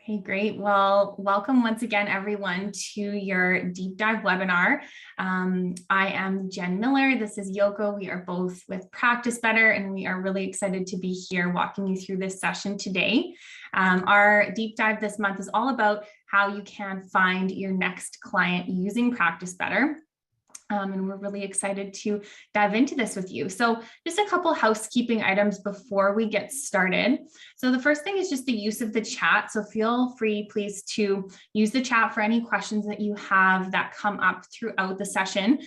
Okay, great. Well, welcome once again, everyone, to your deep dive webinar. I am Jen Miller. This is Yoko. We are both with Practice Better, and we are really excited to be here walking you through this session today. Our deep dive this month is all about how you can find your next client using Practice Better. And we're really excited to dive into this with you. So just a couple housekeeping items before we get started. So the first thing is just the use of the chat. So feel free, please, to use the chat for any questions that you have that come up throughout the session.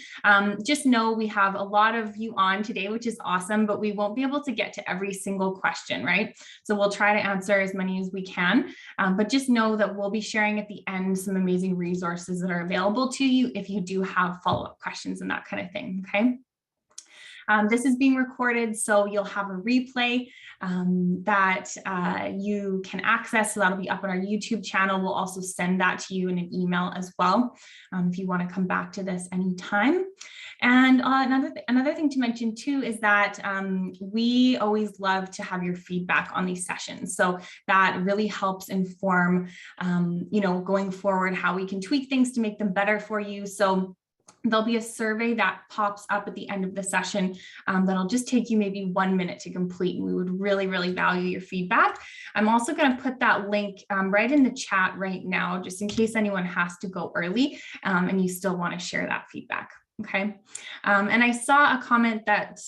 Just know we have a lot of you on today, which is awesome, but we won't be able to get to every single question, right? So we'll try to answer as many as we can, but just know that we'll be sharing at the end some amazing resources that are available to you if you do have follow-up questions and that kind of thing, okay? This is being recorded, so you'll have a replay that you can access. So that'll be up on our YouTube channel. We'll also send that to you in an email as well if you want to come back to this anytime. And another thing to mention too is that we always love to have your feedback on these sessions. So that really helps inform, going forward, how we can tweak things to make them better for you. So there'll be a survey that pops up at the end of the session that'll just take you maybe 1 minute to complete. And we would really, really value your feedback. I'm also going to put that link right in the chat right now, just in case anyone has to go early and you still want to share that feedback. Okay. And I saw a comment that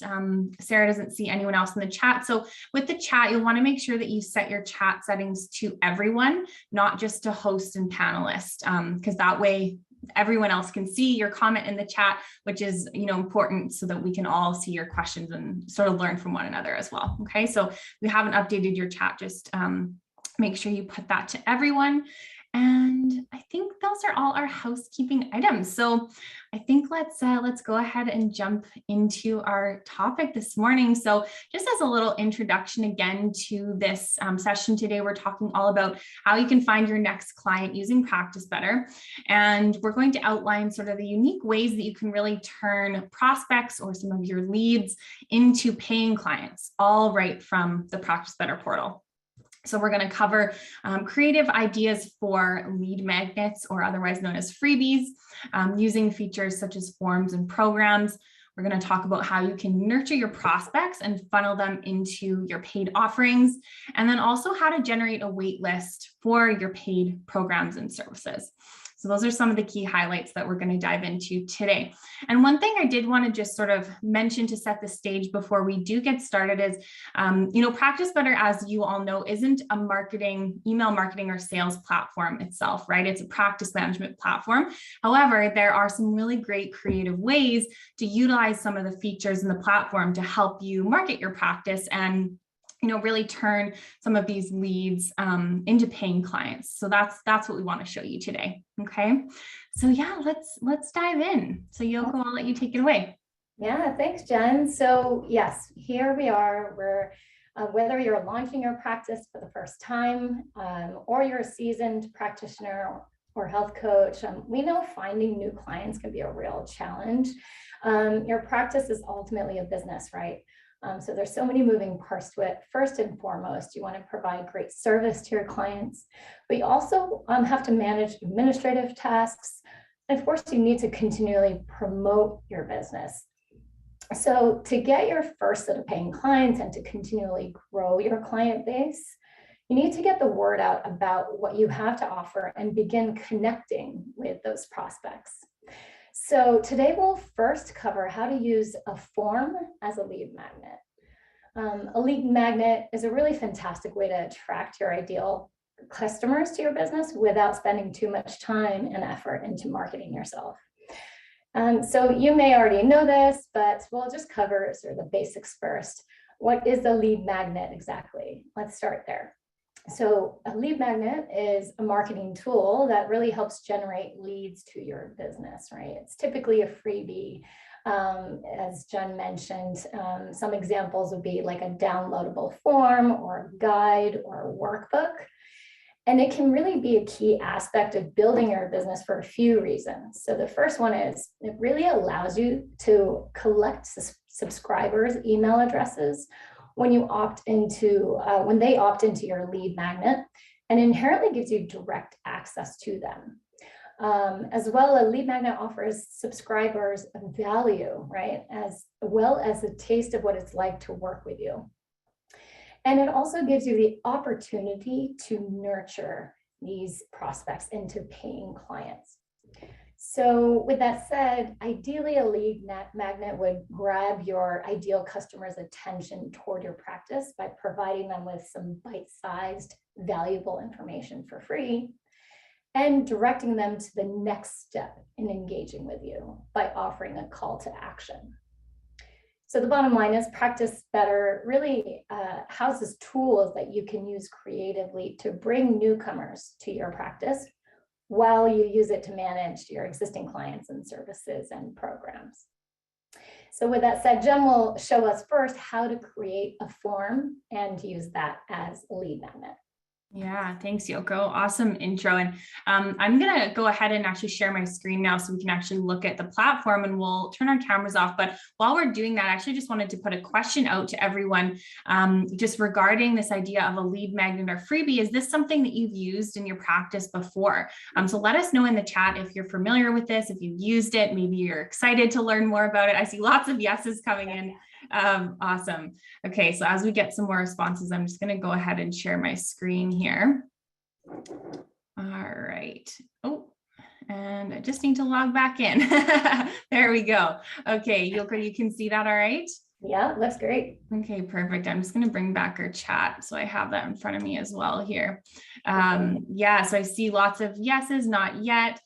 Sarah doesn't see anyone else in the chat. So with the chat, you'll want to make sure that you set your chat settings to everyone, not just to host and panelist, because that way everyone else can see your comment in the chat, which is, important so that we can all see your questions and sort of learn from one another as well. Okay, so if you haven't updated your chat, just make sure you put that to everyone. And I think those are all our housekeeping items. So I think let's go ahead and jump into our topic this morning. So just as a little introduction again to this session today, we're talking all about how you can find your next client using Practice Better. And we're going to outline sort of the unique ways that you can really turn prospects or some of your leads into paying clients, all right from the Practice Better portal. So we're going to cover creative ideas for lead magnets, or otherwise known as freebies, using features such as forms and programs. We're going to talk about how you can nurture your prospects and funnel them into your paid offerings, and then also how to generate a wait list for your paid programs and services. So those are some of the key highlights that we're going to dive into today. And one thing I did want to just sort of mention to set the stage before we do get started is, Practice Better, as you all know, isn't a email marketing or sales platform itself, right? It's a practice management platform. However, there are some really great creative ways to utilize some of the features in the platform to help you market your practice and really turn some of these leads into paying clients. So that's what we want to show you today. Okay. So yeah, let's dive in. So Yoko, I'll let you take it away. Yeah, thanks, Jen. So yes, here we are. We're whether you're launching your practice for the first time or you're a seasoned practitioner or health coach, we know finding new clients can be a real challenge. Your practice is ultimately a business, right? So there's so many moving parts to it. First and foremost, you want to provide great service to your clients, but you also have to manage administrative tasks. And of course, you need to continually promote your business. So to get your first set of paying clients and to continually grow your client base, you need to get the word out about what you have to offer and begin connecting with those prospects. So today we'll first cover how to use a form as a lead magnet. A lead magnet is a really fantastic way to attract your ideal customers to your business without spending too much time and effort into marketing yourself. So you may already know this, but we'll just cover sort of the basics first. What is a lead magnet exactly? Let's start there. So a lead magnet is a marketing tool that really helps generate leads to your business, right? It's typically a freebie. As Jen mentioned, some examples would be like a downloadable form or a guide or a workbook. And it can really be a key aspect of building your business for a few reasons. So the first one is it really allows you to collect subscribers' email addresses when they opt into your lead magnet. and inherently gives you direct access to them. As well, a lead magnet offers subscribers value, right? As well as a taste of what it's like to work with you. And it also gives you the opportunity to nurture these prospects into paying clients. So with that said, ideally a lead magnet would grab your ideal customer's attention toward your practice by providing them with some bite-sized, valuable information for free, and directing them to the next step in engaging with you by offering a call to action. So the bottom line is Practice Better really houses tools that you can use creatively to bring newcomers to your practice while you use it to manage your existing clients and services and programs. So with that said, Jen will show us first how to create a form and use that as a lead magnet. Yeah, thanks, Yoko. Awesome intro. And I'm going to go ahead and actually share my screen now so we can actually look at the platform, and we'll turn our cameras off. But while we're doing that, I actually just wanted to put a question out to everyone just regarding this idea of a lead magnet or freebie. Is this something that you've used in your practice before? So let us know in the chat if you're familiar with this, if you've used it, maybe you're excited to learn more about it. I see lots of yeses coming in. Awesome. Okay, so as we get some more responses, I'm just going to go ahead and share my screen here. All right. Oh, and I just need to log back in. There we go. Okay, Yoko, you can see that all right? Yeah, looks great. Okay, perfect. I'm just going to bring back our chat so I have that in front of me as well here. Yeah, so I see lots of yeses, not yet.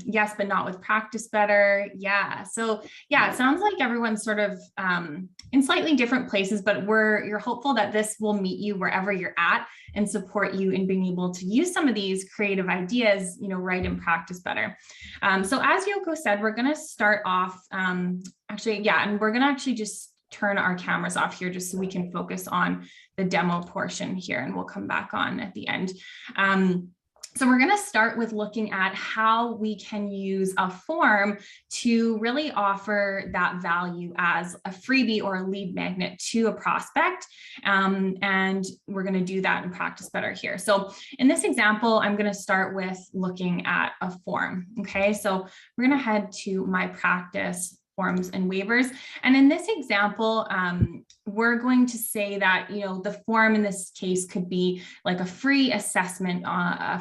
Yes, but not with Practice Better. Yeah. So yeah, it sounds like everyone's sort of in slightly different places, but you're hopeful that this will meet you wherever you're at and support you in being able to use some of these creative ideas, right in Practice Better. So as Yoko said, we're going to start off actually, yeah, and we're going to actually just turn our cameras off here just so we can focus on the demo portion here, and we'll come back on at the end. So we're going to start with looking at how we can use a form to really offer that value as a freebie or a lead magnet to a prospect. And we're going to do that in Practice Better here. So in this example, I'm going to start with looking at a form. Okay, so we're going to head to My Practice Forms and Waivers. And in this example, we're going to say that, the form in this case could be like a free assessment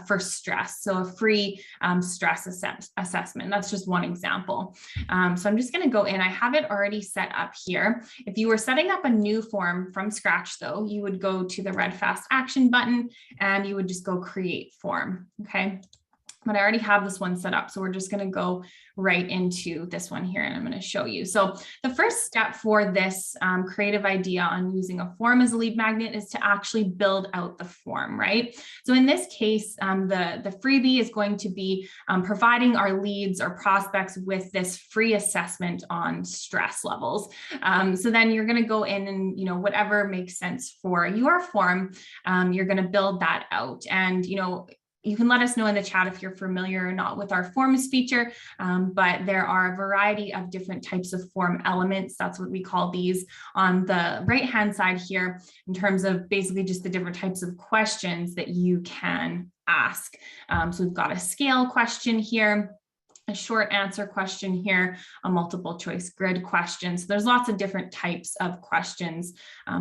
for stress. So a free stress assessment. That's just one example. So I'm just going to go in. I have it already set up here. If you were setting up a new form from scratch, though, you would go to the red fast action button and you would just go create form. Okay. But I already have this one set up. So we're just going to go right into this one here, and I'm going to show you. So the first step for this creative idea on using a form as a lead magnet is to actually build out the form, right? So in this case, the freebie is going to be providing our leads or prospects with this free assessment on stress levels. So then you're going to go in and, whatever makes sense for your form, you're going to build that out. And, you can let us know in the chat if you're familiar or not with our forms feature, but there are a variety of different types of form elements. That's what we call these on the right-hand side here, in terms of basically just the different types of questions that you can ask. So we've got a scale question here, a short answer question here, a multiple choice grid question. So there's lots of different types of questions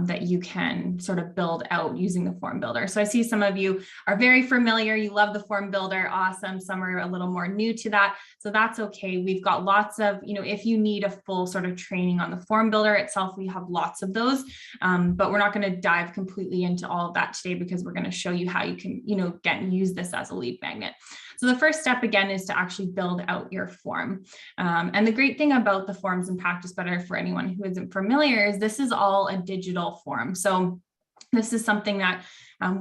that you can sort of build out using the form builder. So I see some of you are very familiar. You love the form builder. Awesome. Some are a little more new to that. So that's okay. We've got lots of, if you need a full sort of training on the form builder itself, we have lots of those, but we're not going to dive completely into all of that today because we're going to show you how you can, use this as a lead magnet. So the first step, again, is to actually build out your form. And the great thing about the forms in Practice Better for anyone who isn't familiar is this is all a digital form. So this is something that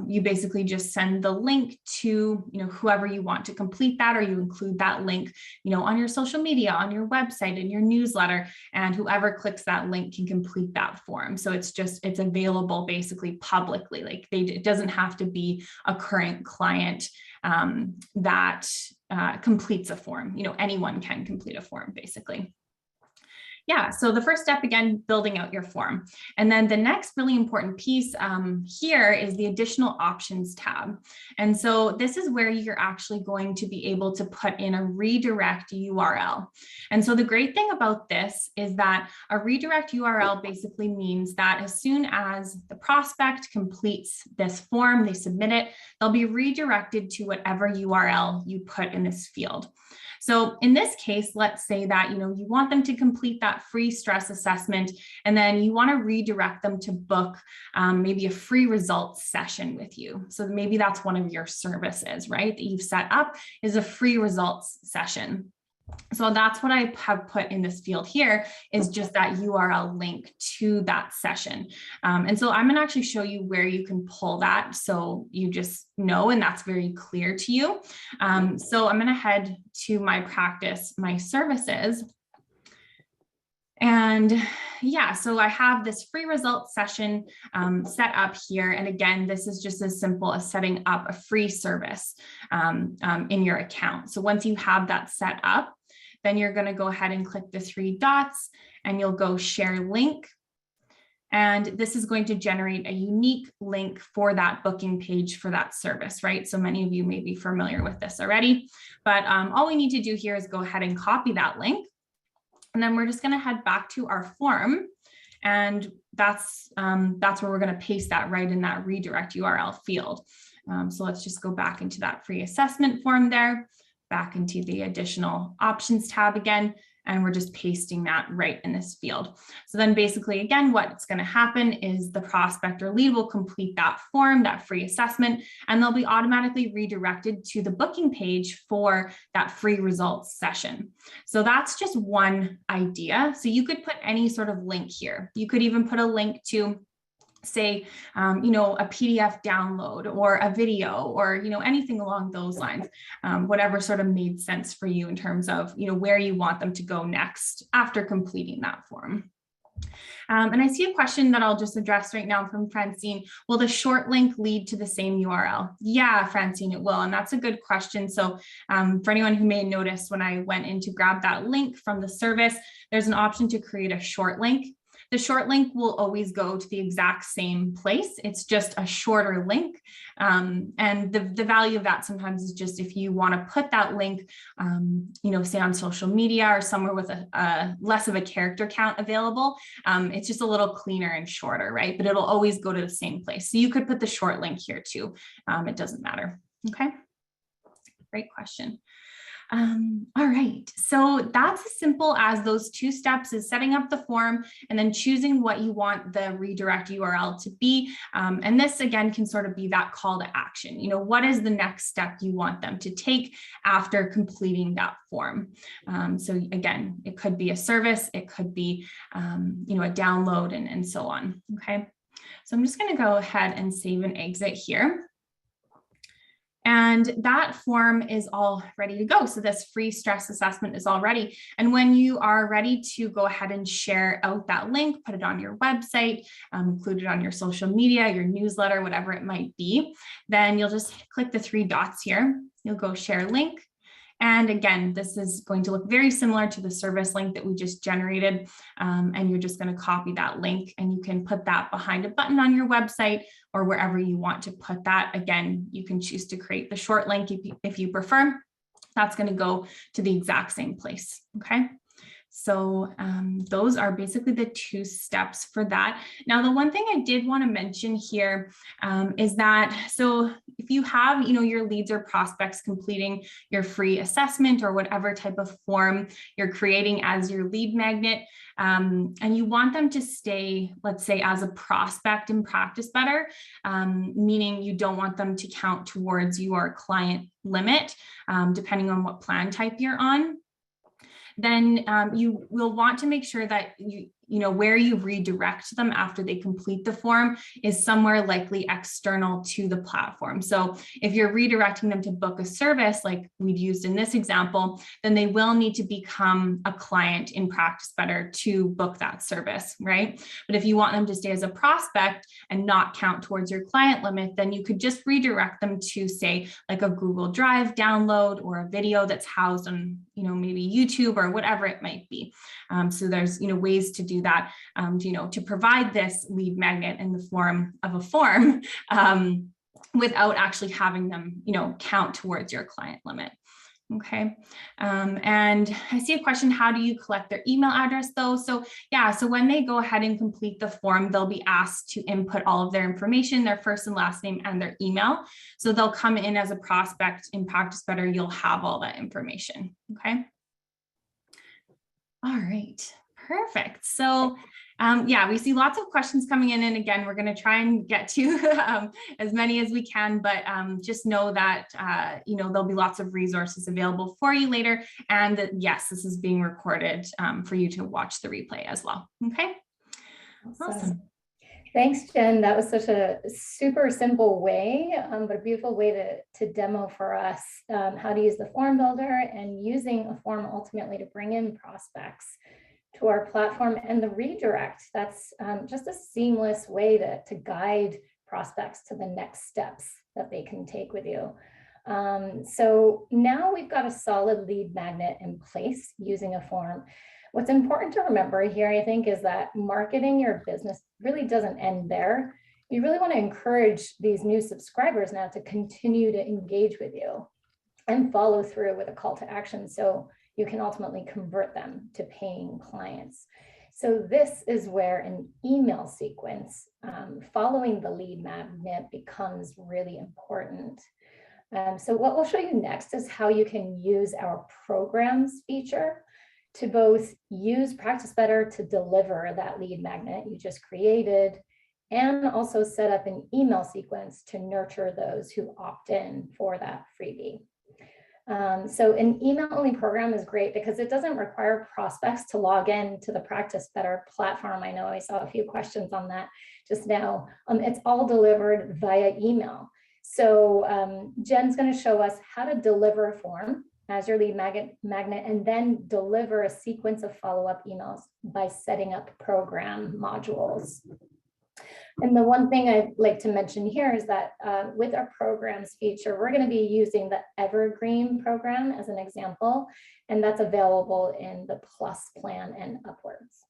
you basically just send the link to, whoever you want to complete that, or you include that link, on your social media, on your website, in your newsletter, and whoever clicks that link can complete that form. So it's available basically publicly. Like it doesn't have to be a current client that completes a form. Anyone can complete a form basically. Yeah, so the first step, again, building out your form. And then the next really important piece here is the additional options tab. And so this is where you're actually going to be able to put in a redirect URL. And so the great thing about this is that a redirect URL basically means that as soon as the prospect completes this form, they submit it, they'll be redirected to whatever URL you put in this field. So in this case, let's say that, you want them to complete that free stress assessment, and then you want to redirect them to book maybe a free results session with you. So maybe that's one of your services, right? That you've set up is a free results session. So that's what I have put in this field here, is just that URL link to that session. And so I'm going to actually show you where you can pull that, so you just know, and that's very clear to you. So I'm going to head to my practice, my services. And yeah, so I have this free results session set up here. And again, this is just as simple as setting up a free service in your account. So once you have that set up, then you're going to go ahead and click the three dots and you'll go share link. And this is going to generate a unique link for that booking page for that service, right? So many of you may be familiar with this already, but all we need to do here is go ahead and copy that link. And then we're just going to head back to our form. And that's where we're going to paste that right in that redirect URL field. So let's just go back into that free assessment form there, back into the additional options tab again, and we're just pasting that right in this field. So then basically, again, what's going to happen is the prospect or lead will complete that form, that free assessment, and they'll be automatically redirected to the booking page for that free results session. So that's just one idea. So you could put any sort of link here. You could even put a link to, say, a PDF download or a video or, anything along those lines, whatever sort of made sense for you in terms of, where you want them to go next after completing that form. And I see a question that I'll just address right now from Francine. Will the short link lead to the same URL? Yeah, Francine, it will. And that's a good question. So for anyone who may notice, when I went in to grab that link from the service, there's an option to create a short link. The short link will always go to the exact same place. It's just a shorter link. And the value of that sometimes is just if you want to put that link, say on social media or somewhere with a less of a character count available, it's just a little cleaner and shorter, right? But it'll always go to the same place. So you could put the short link here too. It doesn't matter. Okay. Great question. All right, so that's as simple as those two steps, is setting up the form and then choosing what you want the redirect URL to be. And this again can sort of be that call to action. What is the next step you want them to take after completing that form? So again, it could be a service, it could be, a download and so on. Okay, so I'm just going to go ahead and save and exit here. And that form is all ready to go. So this free stress assessment is all ready. And when you are ready to go ahead and share out that link, put it on your website, include it on your social media, your newsletter, whatever it might be, then you'll just click the three dots here. You'll go share link. And again, this is going to look very similar to the service link that we just generated. And you're just going to copy that link and you can put that behind a button on your website or wherever you want to put that. Again, you can choose to create the short link if you prefer. That's going to go to the exact same place. Okay. So those are basically the two steps for that. Now, the one thing I did want to mention here is that, so if you have, your leads or prospects completing your free assessment or whatever type of form you're creating as your lead magnet, and you want them to stay, let's say, as a prospect in Practice Better, meaning you don't want them to count towards your client limit, depending on what plan type you're on, then you will want to make sure that where you redirect them after they complete the form is somewhere likely external to the platform. So if you're redirecting them to book a service like we've used in this example, then they will need to become a client in Practice Better to book that service, right? But if you want them to stay as a prospect and not count towards your client limit, then you could just redirect them to, say, like a Google Drive download or a video that's housed on, maybe YouTube or whatever it might be. So there's, ways to do that, to provide this lead magnet in the form of a form without actually having them, count towards your client limit. Okay. And I see a question, how do you collect their email address though? So yeah, so when they go ahead and complete the form, they'll be asked to input all of their information, their first and last name and their email. So they'll come in as a prospect in Practice Better. You'll have all that information. Okay. All right, perfect. So yeah, we see lots of questions coming in. And again, we're going to try and get to as many as we can, but just know that, there'll be lots of resources available for you later. And that, yes, this is being recorded for you to watch the replay as well. Okay. Awesome. Thanks, Jen. That was such a super simple way, but a beautiful way to demo for us how to use the form builder and using a form ultimately to bring in prospects to our platform, and the redirect. That's just a seamless way to guide prospects to the next steps that they can take with you. So now we've got a solid lead magnet in place using a form. What's important to remember here, I think, is that marketing your business really doesn't end there. You really want to encourage these new subscribers now to continue to engage with you and follow through with a call to action so you can ultimately convert them to paying clients. So this is where an email sequence following the lead magnet becomes really important. So what we'll show you next is how you can use our programs feature to both use Practice Better to deliver that lead magnet you just created, and also set up an email sequence to nurture those who opt in for that freebie. So an email-only program is great because it doesn't require prospects to log in to the Practice Better platform. I know I saw a few questions on that just now. It's all delivered via email. So Jen's going to show us how to deliver a form as your lead magnet and then deliver a sequence of follow-up emails by setting up program modules. And the one thing I'd like to mention here is that with our programs feature, we're going to be using the Evergreen program as an example, and that's available in the Plus plan and upwards.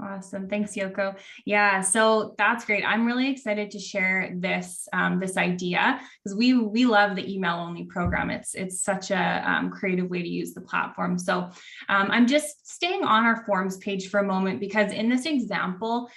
Awesome. Thanks, Yoko. Yeah, so that's great. I'm really excited to share this this idea because we love the email only program. It's such a creative way to use the platform. So I'm just staying on our forms page for a moment because in this example,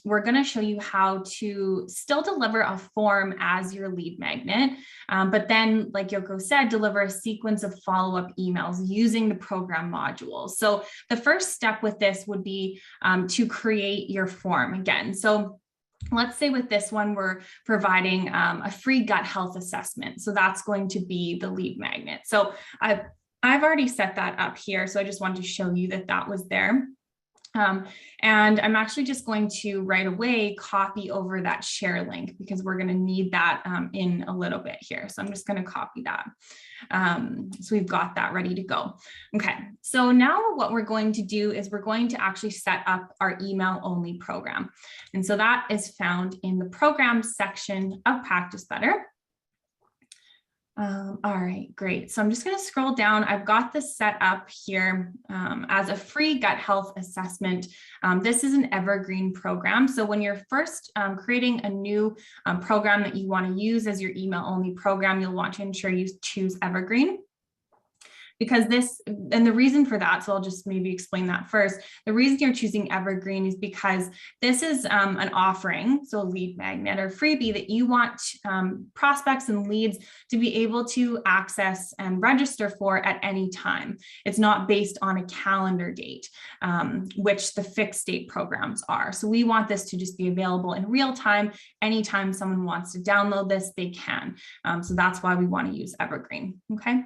we're going to show you how to still deliver a form as your lead magnet, but then, like Yoko said, deliver a sequence of follow-up emails using the program modules. So the first step with this would be to create your form again. So let's say with this one, we're providing a free gut health assessment. So that's going to be the lead magnet. So I've already set that up here. So I just wanted to show you that that was there. And I'm actually just going to right away copy over that share link because we're going to need that in a little bit here. So I'm just going to copy that. So we've got that ready to go. Okay, so now what we're going to do is we're going to actually set up our email only program. And so that is found in the programs section of Practice Better. All right, great. So I'm just going to scroll down. I've got this set up here as a free gut health assessment. This is an evergreen program. So when you're first creating a new program that you want to use as your email only program, you'll want to ensure you choose evergreen. Because this, and the reason for that, so I'll just maybe explain that first. The reason you're choosing Evergreen is because this is an offering, so a lead magnet or freebie that you want prospects and leads to be able to access and register for at any time. It's not based on a calendar date, which the fixed date programs are. So we want this to just be available in real time. Anytime someone wants to download this, they can. So that's why we want to use Evergreen, okay?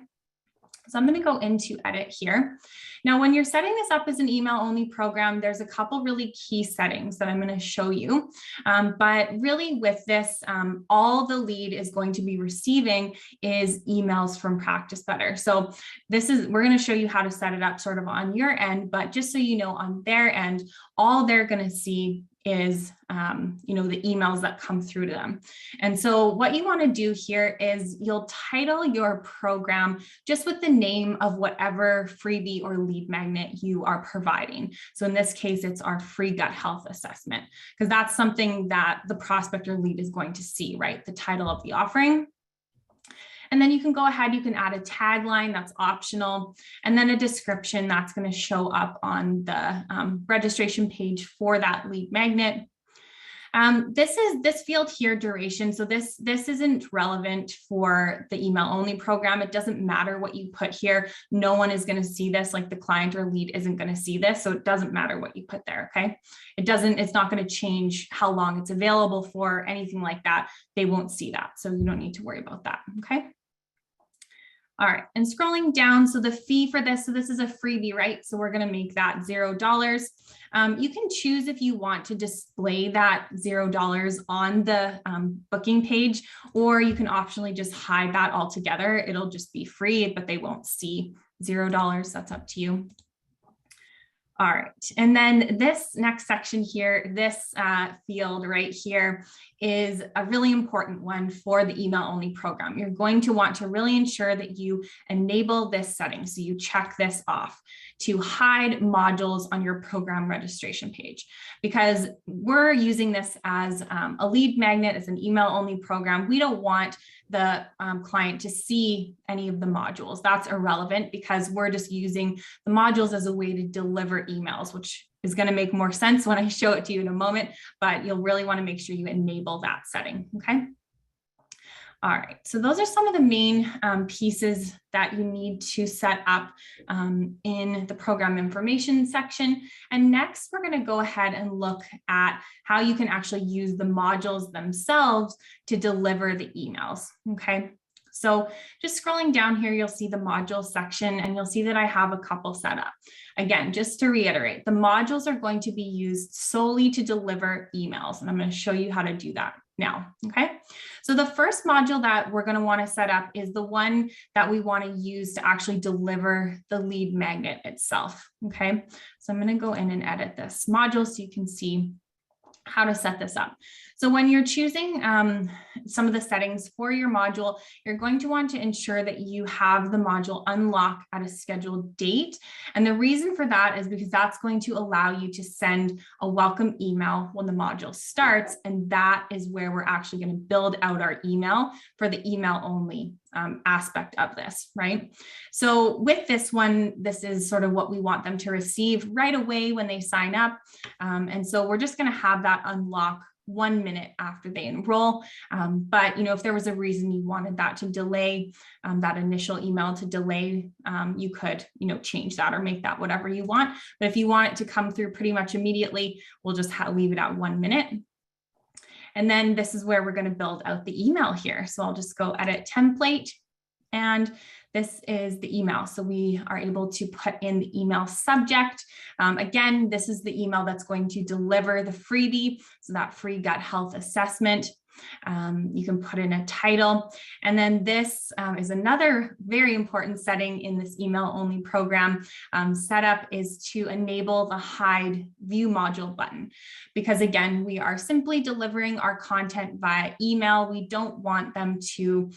So I'm going to go into edit here. Now, when you're setting this up as an email only program, there's a couple really key settings that I'm going to show you. But really with this, all the lead is going to be receiving is emails from Practice Better. So we're going to show you how to set it up sort of on your end, but just so you know, on their end, all they're going to see is, the emails that come through to them. And so what you want to do here is you'll title your program just with the name of whatever freebie or lead magnet you are providing. So in this case, it's our free gut health assessment, because that's something that the prospect or lead is going to see, right? The title of the offering. And then you can go ahead, you can add a tagline, that's optional, and then a description that's going to show up on the registration page for that lead magnet. This field here, duration. So this isn't relevant for the email only program. It doesn't matter what you put here. No one is going to see this, like the client or lead isn't going to see this. So it doesn't matter what you put there. Okay. It's not going to change how long it's available for, anything like that. They won't see that. So you don't need to worry about that. Okay. All right, and scrolling down, so the fee for this, so this is a freebie, right? So we're going to make that $0. You can choose if you want to display that $0 on the booking page, or you can optionally just hide that altogether. It'll just be free, but they won't see $0. That's up to you. All right, and then this next section here, this field right here is a really important one for the email only program. You're going to want to really ensure that you enable this setting. So you check this off to hide modules on your program registration page, because we're using this as a lead magnet, as an email only program. We don't want the client to see any of the modules. That's irrelevant, because we're just using the modules as a way to deliver emails, which is going to make more sense when I show it to you in a moment, but you'll really want to make sure you enable that setting. Okay. All right, so those are some of the main pieces that you need to set up in the program information section. And next, we're going to go ahead and look at how you can actually use the modules themselves to deliver the emails. Okay, so just scrolling down here, you'll see the module section, and you'll see that I have a couple set up. Again, just to reiterate, the modules are going to be used solely to deliver emails, and I'm going to show you how to do that now. Okay, so the first module that we're going to want to set up is the one that we want to use to actually deliver the lead magnet itself. Okay, so I'm going to go in and edit this module so you can see how to set this up. So when you're choosing some of the settings for your module, you're going to want to ensure that you have the module unlock at a scheduled date. And the reason for that is because that's going to allow you to send a welcome email when the module starts. And that is where we're actually going to build out our email for the email only aspect of this, right? So with this one, this is sort of what we want them to receive right away when they sign up. And so we're just going to have that unlock 1 minute after they enroll. But, if there was a reason you wanted that to delay, that initial email to delay, you could, change that or make that whatever you want. But if you want it to come through pretty much immediately, we'll just leave it at 1 minute. And then this is where we're going to build out the email here. So I'll just go edit template, and this is the email. So we are able to put in the email subject. Again, this is the email that's going to deliver the freebie. So that free gut health assessment. You can put in a title. And then this is another very important setting in this email only program setup, is to enable the hide view module button. Because again, we are simply delivering our content via email. We don't want them to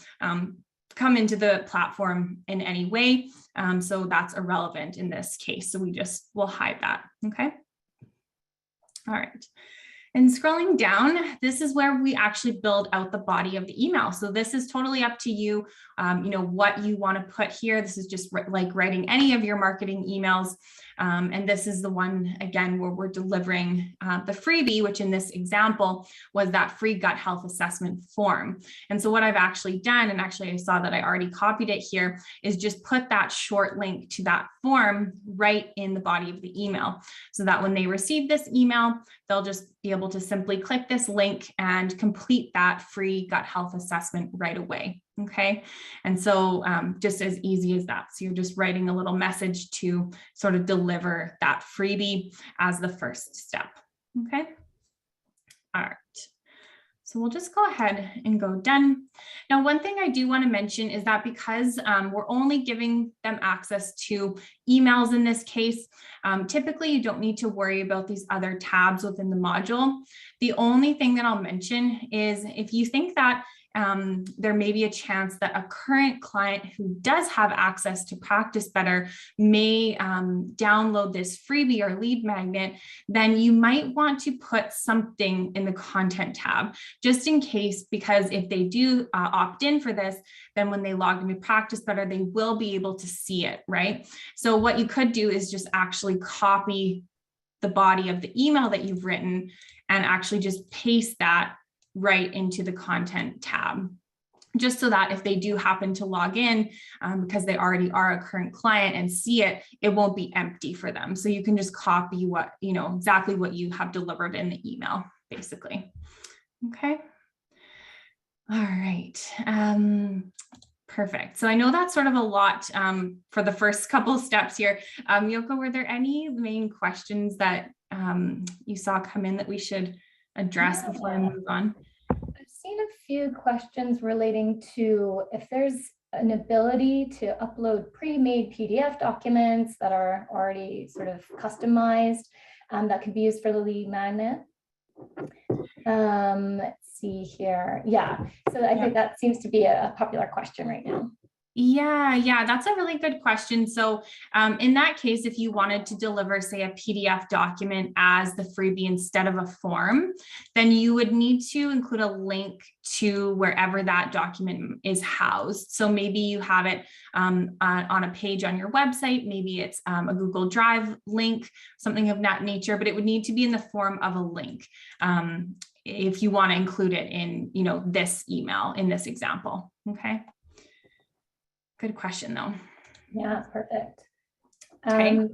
come into the platform in any way. So that's irrelevant in this case. So we'll hide that. Okay. All right. And scrolling down, this is where we actually build out the body of the email. So this is totally up to you, what you want to put here. This is just like writing any of your marketing emails. And this is the one, again, where we're delivering the freebie, which in this example was that free gut health assessment form. And so what I've actually done, and actually I saw that I already copied it here, is just put that short link to that form right in the body of the email, so that when they receive this email, they'll just be able to simply click this link and complete that free gut health assessment right away. Okay. And so just as easy as that. So you're just writing a little message to sort of deliver that freebie as the first step. Okay. All right. So we'll just go ahead and go done. Now, one thing I do want to mention is that because we're only giving them access to emails in this case, typically you don't need to worry about these other tabs within the module. The only thing that I'll mention is if you think that there may be a chance that a current client who does have access to Practice Better may download this freebie or lead magnet, then you might want to put something in the content tab, just in case, because if they do opt in for this, then when they log into Practice Better, they will be able to see it, right? So what you could do is just actually copy the body of the email that you've written and actually just paste that right into the content tab, just so that if they do happen to log in, because they already are a current client and see it, it won't be empty for them. So you can just copy what, exactly what you have delivered in the email, basically. Okay. All right. Perfect. So I know that's sort of a lot for the first couple steps here. Yoko, were there any main questions that you saw come in that we should address before I move on? I've seen a few questions relating to if there's an ability to upload pre-made PDF documents that are already sort of customized that could be used for the lead magnet. Let's see here. Yeah, so I think that seems to be a popular question right now. Yeah, that's a really good question. So in that case, if you wanted to deliver, say, a PDF document as the freebie instead of a form, then you would need to include a link to wherever that document is housed. So maybe you have it on a page on your website, maybe it's a Google Drive link, something of that nature, but it would need to be in the form of a link if you want to include it in, this email in this example. Okay. Good question, though. Yeah, perfect. Okay.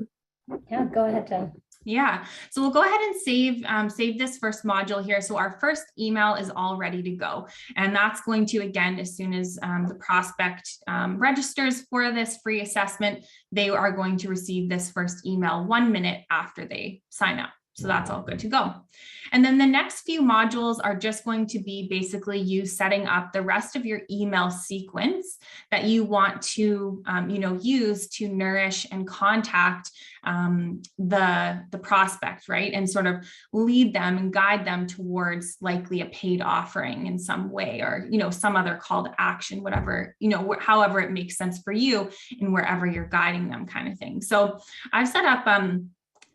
Yeah, go ahead, Jen. Yeah, so we'll go ahead and save this first module here. So our first email is all ready to go. And that's going to, again, as soon as the prospect registers for this free assessment, they are going to receive this first email 1 minute after they sign up. So that's all good to go. And then the next few modules are just going to be basically you setting up the rest of your email sequence that you want to, use to nourish and contact the prospect, right? And sort of lead them and guide them towards likely a paid offering in some way, or, some other call to action, whatever, however it makes sense for you and wherever you're guiding them, kind of thing. So I've set up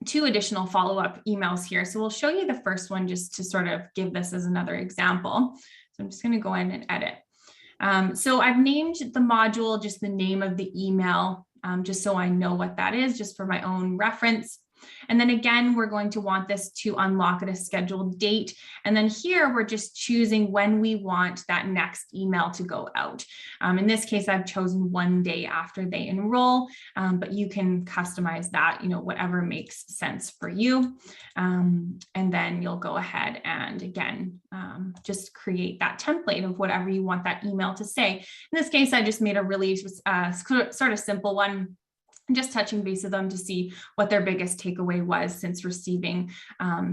2 additional follow-up emails here. So we'll show you the first one just to sort of give this as another example. So I'm just going to go in and edit. So I've named the module just the name of the email, just so I know what that is, just for my own reference. And then again, we're going to want this to unlock at a scheduled date. And then here, we're just choosing when we want that next email to go out. In this case, I've chosen 1 day after they enroll, but you can customize that, whatever makes sense for you. And then you'll go ahead and again, just create that template of whatever you want that email to say. In this case, I just made a really sort of simple one, just touching base with them to see what their biggest takeaway was since receiving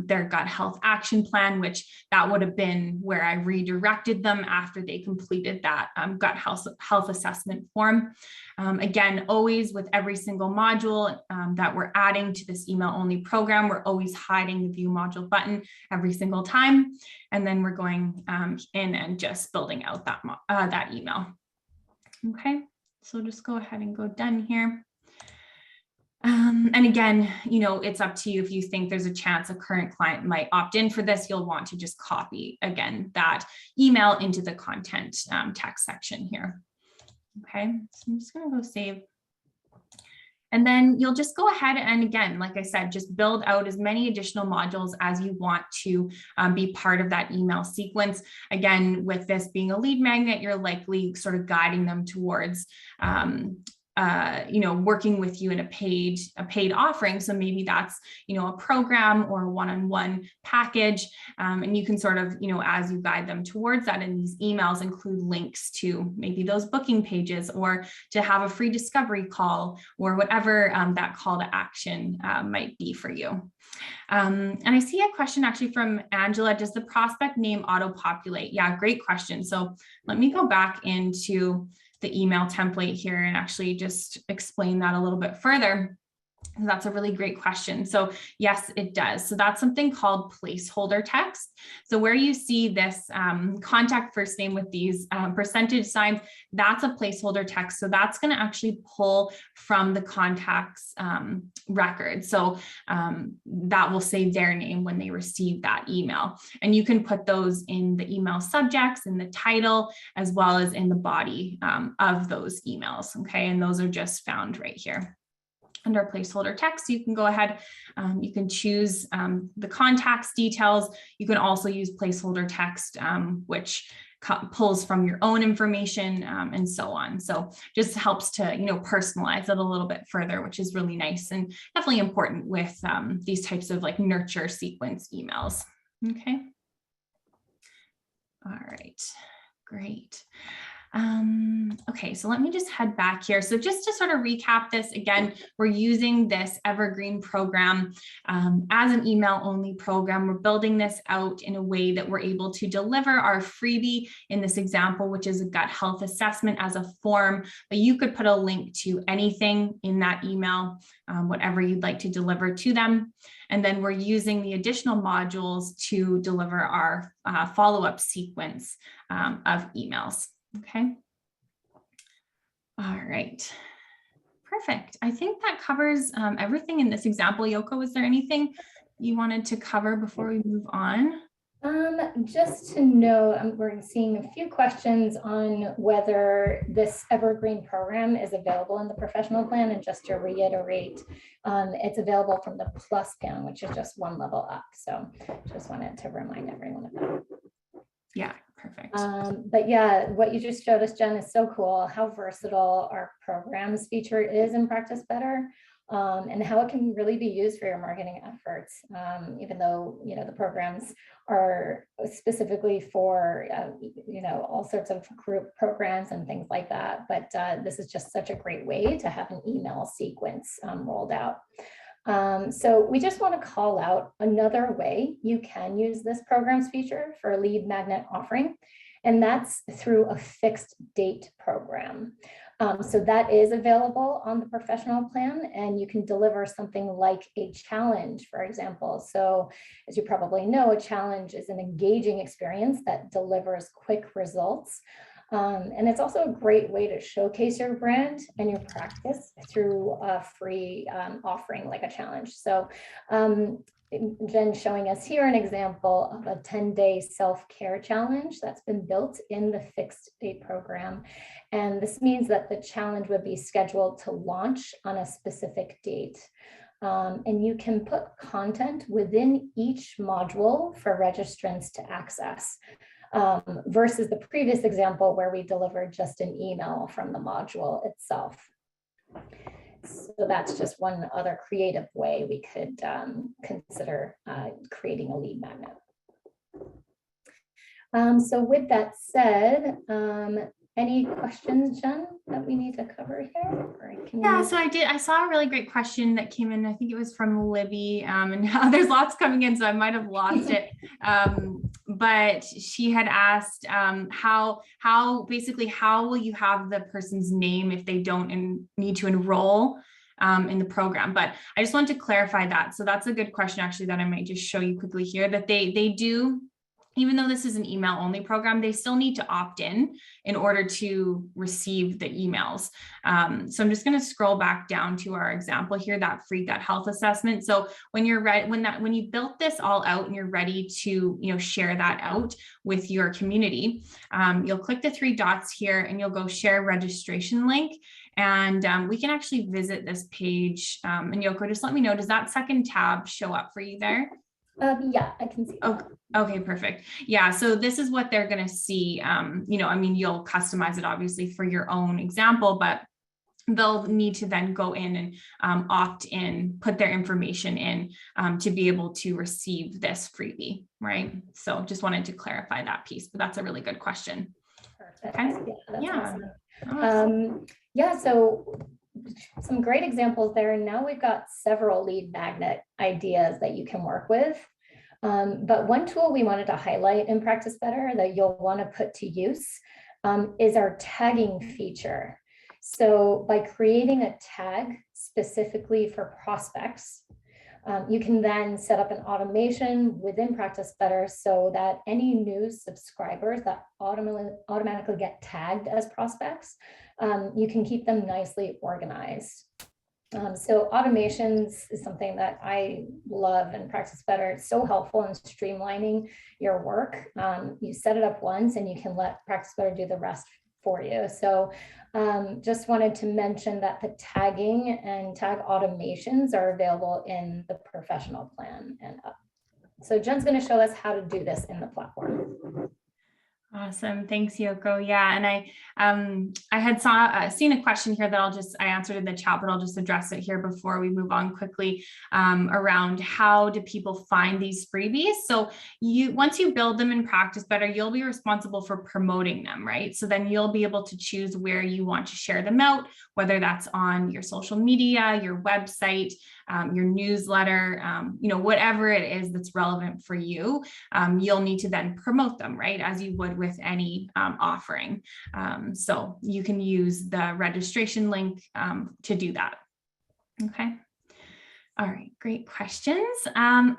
their gut health action plan, which that would have been where I redirected them after they completed that gut health assessment form. Again, always with every single module that we're adding to this email only program, we're always hiding the view module button every single time. And then we're going in and just building out that email. Okay, so just go ahead and go done here. And again, it's up to you. If you think there's a chance a current client might opt in for this, you'll want to just copy, again, that email into the content text section here. Okay, so I'm just going to go save. And then you'll just go ahead and again, like I said, just build out as many additional modules as you want to be part of that email sequence. Again, with this being a lead magnet, you're likely sort of guiding them towards working with you in a paid offering. So maybe that's, a program or a one-on-one package. And you can sort of, as you guide them towards that in these emails, include links to maybe those booking pages, or to have a free discovery call, or whatever that call to action might be for you. And I see a question actually from Angela. Does the prospect name auto-populate? Yeah, great question. So let me go back into the email template here and actually just explain that a little bit further. That's a really great question. So yes, it does. So that's something called placeholder text. So where you see this contact first name with these percentage signs, that's a placeholder text. So that's going to actually pull from the contact's record. So that will say their name when they receive that email. And you can put those in the email subjects, in the title, as well as in the body of those emails. Okay. And those are just found right here. Under placeholder text, you can go ahead, you can choose the contacts details. You can also use placeholder text, which pulls from your own information and so on. So just helps to, personalize it a little bit further, which is really nice and definitely important with these types of like nurture sequence emails. Okay. All right, great. Okay, so let me just head back here. So just to sort of recap this again, we're using this Evergreen program as an email only program. We're building this out in a way that we're able to deliver our freebie in this example, which is a gut health assessment as a form, but you could put a link to anything in that email, whatever you'd like to deliver to them. And then we're using the additional modules to deliver our follow-up sequence of emails. Okay. All right. Perfect. I think that covers everything in this example. Yoko, was there anything you wanted to cover before we move on? Just to know, we're seeing a few questions on whether this Evergreen program is available in the professional plan. And just to reiterate, it's available from the Plus plan, which is just one level up. So just wanted to remind everyone of that. Yeah, perfect. But yeah, what you just showed us, Jen, is so cool. How versatile our programs feature is in Practice Better, and how it can really be used for your marketing efforts. Even though the programs are specifically for all sorts of group programs and things like that. But this is just such a great way to have an email sequence rolled out. So we just want to call out another way you can use this program's feature for a lead magnet offering, and that's through a fixed date program. So that is available on the professional plan, and you can deliver something like a challenge, for example. So as you probably know, a challenge is an engaging experience that delivers quick results. And it's also a great way to showcase your brand and your practice through a free offering like a challenge. So Jen showing us here an example of a 10-day self-care challenge that's been built in the fixed date program. And this means that the challenge would be scheduled to launch on a specific date. And you can put content within each module for registrants to access. Versus the previous example where we delivered just an email from the module itself. So that's just one other creative way we could consider creating a lead magnet. So with that said, any questions, Jen, that we need to cover here? Yeah, so I saw a really great question that came in. I think it was from Libby, and now there's lots coming in, so I might have lost it. But she had asked how will you have the person's name if they don't need to enroll in the program? But I just want to clarify that. So that's a good question, actually, that I might just show you quickly here, that they do. Even though this is an email only program, they still need to opt in order to receive the emails. So I'm just going to scroll back down to our example here, that free gut health assessment. So when you're ready, when you built this all out and you're ready to share that out with your community, you'll click the three dots here and you'll go share registration link. And we can actually visit this page. And Yoko, just let me know, does that second tab show up for you there? Yeah, I can see. Okay, perfect. Yeah, so this is what they're going to see. You'll customize it obviously for your own example, but they'll need to then go in and opt in, put their information in to be able to receive this freebie, right? So just wanted to clarify that piece, but that's a really good question. Perfect. Okay. Yeah, that's awesome. Yeah, so some great examples there. And now we've got several lead magnet ideas that you can work with. But one tool we wanted to highlight in Practice Better that you'll want to put to use is our tagging feature. So by creating a tag specifically for prospects, you can then set up an automation within Practice Better so that any new subscribers that automatically get tagged as prospects, you can keep them nicely organized. So automations is something that I love and Practice Better. It's so helpful in streamlining your work. You set it up once and you can let Practice Better do the rest for you. So just wanted to mention that the tagging and tag automations are available in the professional plan and up. So Jen's going to show us how to do this in the platform. Awesome. Thanks, Yoko. Yeah. And I had seen a question here that I answered in the chat, but I'll just address it here before we move on quickly around how do people find these freebies. So once you build them in Practice Better, you'll be responsible for promoting them, right? So then you'll be able to choose where you want to share them out, whether that's on your social media, your website, your newsletter, whatever it is that's relevant for you, you'll need to then promote them, right? As you would with any offering. So you can use the registration link to do that. Okay. All right, great questions.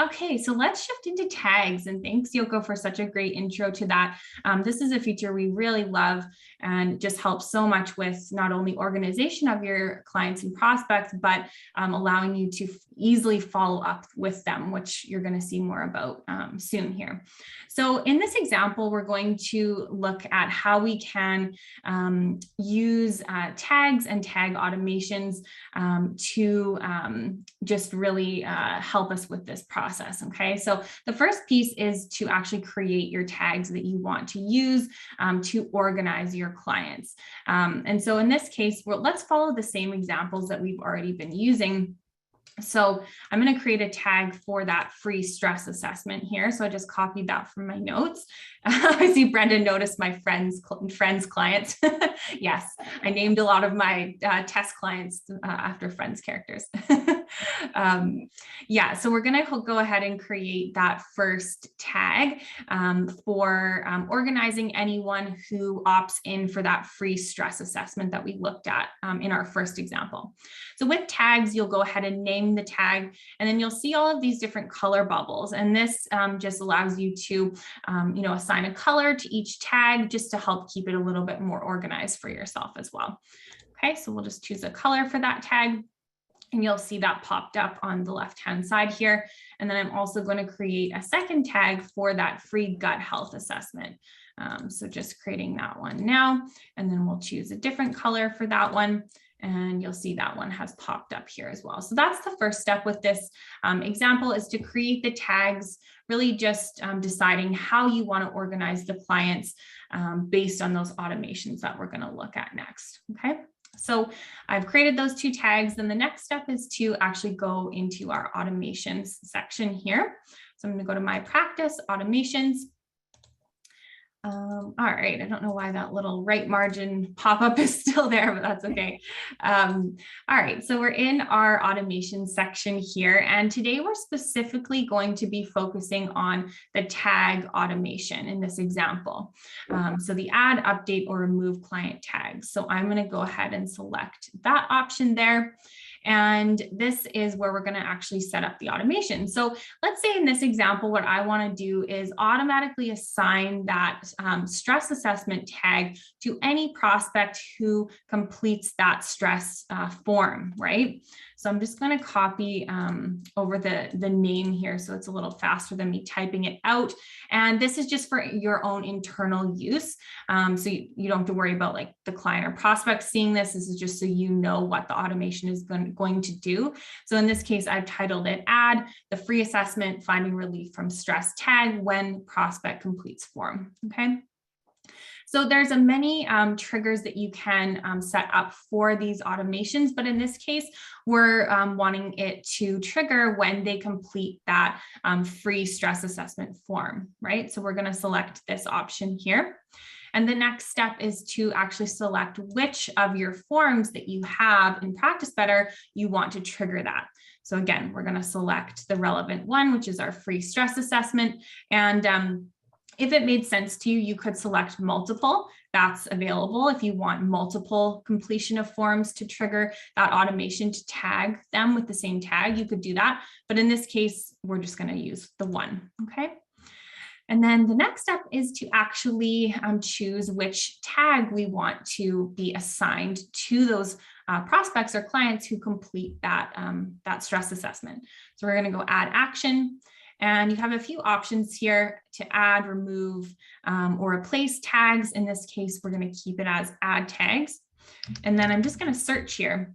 Okay, so let's shift into tags. And thanks, Yoko, for such a great intro to that. This is a feature we really love and just helps so much with not only organization of your clients and prospects, but allowing you to easily follow up with them, which you're going to see more about soon here. So in this example, we're going to look at how we can use tags and tag automations to just really help us with this process. Okay, so the first piece is to actually create your tags that you want to use to organize your clients. And so in this case, let's follow the same examples that we've already been using. So I'm going to create a tag for that free stress assessment here. So I just copied that from my notes. I see Brendan noticed my friends clients. Yes, I named a lot of my test clients after friends characters. Yeah, so we're going to go ahead and create that first tag for organizing anyone who opts in for that free stress assessment that we looked at in our first example. So with tags, you'll go ahead and name the tag, and then you'll see all of these different color bubbles. And this just allows you to, assign a color to each tag just to help keep it a little bit more organized for yourself as well. Okay, so we'll just choose a color for that tag. And you'll see that popped up on the left-hand side here. And then I'm also going to create a second tag for that free gut health assessment. So just creating that one now, and then we'll choose a different color for that one. And you'll see that one has popped up here as well. So that's the first step with this example, is to create the tags, really just deciding how you want to organize the clients based on those automations that we're going to look at next. Okay. So I've created those two tags. Then the next step is to actually go into our automations section here. So I'm going to go to my practice automations. All right, I don't know why that little right margin pop-up is still there, but that's okay. All right, so we're in our automation section here, and today we're specifically going to be focusing on the tag automation in this example. So the add, update, or remove client tags. So I'm going to go ahead and select that option there. And this is where we're going to actually set up the automation. So let's say in this example, what I want to do is automatically assign that stress assessment tag to any prospect who completes that stress form, right? So I'm just going to copy over the name here, so it's a little faster than me typing it out. And this is just for your own internal use. So you don't have to worry about like the client or prospect seeing this. This is just so you know what the automation is going to do. So in this case, I've titled it Add the Free Assessment Finding Relief from Stress Tag When Prospect Completes Form. Okay. So there's a many triggers that you can set up for these automations, but in this case, we're wanting it to trigger when they complete that free stress assessment form, right? So we're going to select this option here. And the next step is to actually select which of your forms that you have in Practice Better you want to trigger that. So again, we're going to select the relevant one, which is our free stress assessment. And if it made sense to you, you could select multiple. That's available if you want multiple completion of forms to trigger that automation to tag them with the same tag, you could do that. But in this case, we're just going to use the one, okay? And then the next step is to actually choose which tag we want to be assigned to those prospects or clients who complete that, that stress assessment. So we're going to go add action. And you have a few options here to add, remove, or replace tags. In this case, we're going to keep it as add tags. And then I'm just going to search here.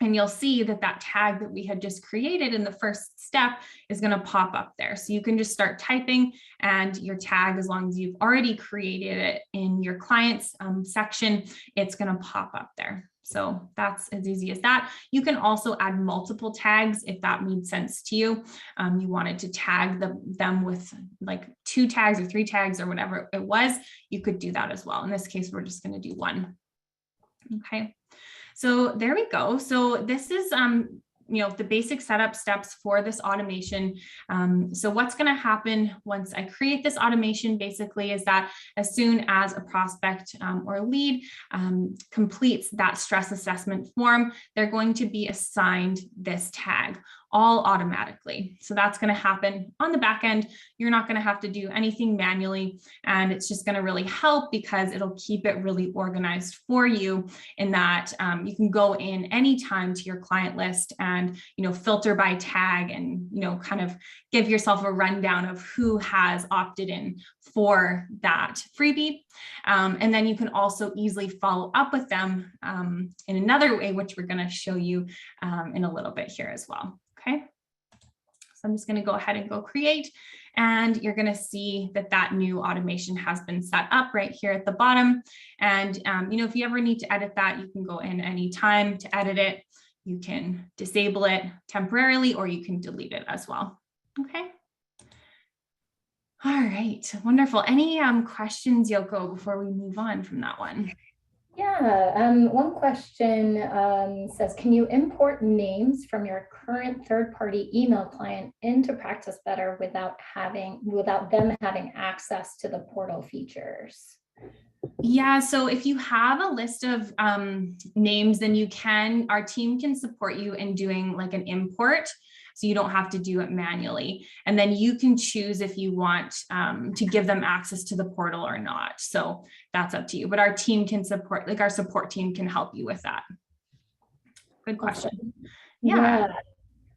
And you'll see that that tag that we had just created in the first step is going to pop up there. So you can just start typing and your tag, as long as you've already created it in your clients section, it's going to pop up there. So that's as easy as that. You can also add multiple tags if that made sense to you. You wanted to tag them with like 2 tags or 3 tags or whatever it was, you could do that as well. In this case, we're just going to do 1. Okay. So there we go. So this is, the basic setup steps for this automation. So what's going to happen once I create this automation basically is that as soon as a prospect or lead completes that stress assessment form, they're going to be assigned this tag all automatically. So that's going to happen on the back end. You're not going to have to do anything manually, and it's just going to really help because it'll keep it really organized for you in that you can go in anytime to your client list and, filter by tag and, kind of give yourself a rundown of who has opted in for that freebie. And then you can also easily follow up with them in another way, which we're going to show you in a little bit here as well. Okay, so I'm just going to go ahead and go create, and you're going to see that that new automation has been set up right here at the bottom. And, if you ever need to edit that, you can go in anytime to edit it. You can disable it temporarily, or you can delete it as well. Okay. All right, wonderful. Any questions, Yoko, before we move on from that one? Yeah, one question says, can you import names from your current third-party email client into Practice Better without them having access to the portal features? Yeah, so if you have a list of names, then our team can support you in doing like an import. So you don't have to do it manually. And then you can choose if you want to give them access to the portal or not. So that's up to you. But our team can support, like our support team can help you with that. Good question. Awesome. Yeah.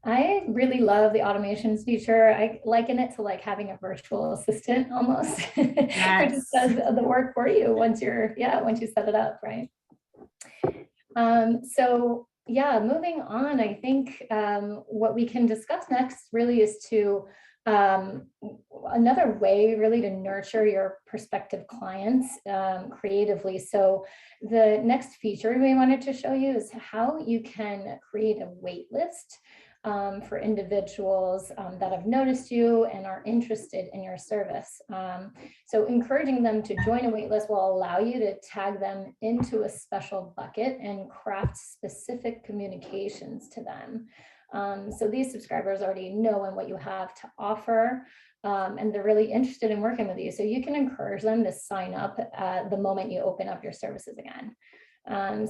I really love the automations feature. I liken it to like having a virtual assistant almost, Yes. which just does the work for you once you set it up, right? So yeah, moving on, I think what we can discuss next really is to another way really to nurture your prospective clients creatively. So the next feature we wanted to show you is how you can create a wait list for individuals that have noticed you and are interested in your service. So encouraging them to join a waitlist will allow you to tag them into a special bucket and craft specific communications to them. So these subscribers already know what you have to offer, and they're really interested in working with you. So you can encourage them to sign up the moment you open up your services again.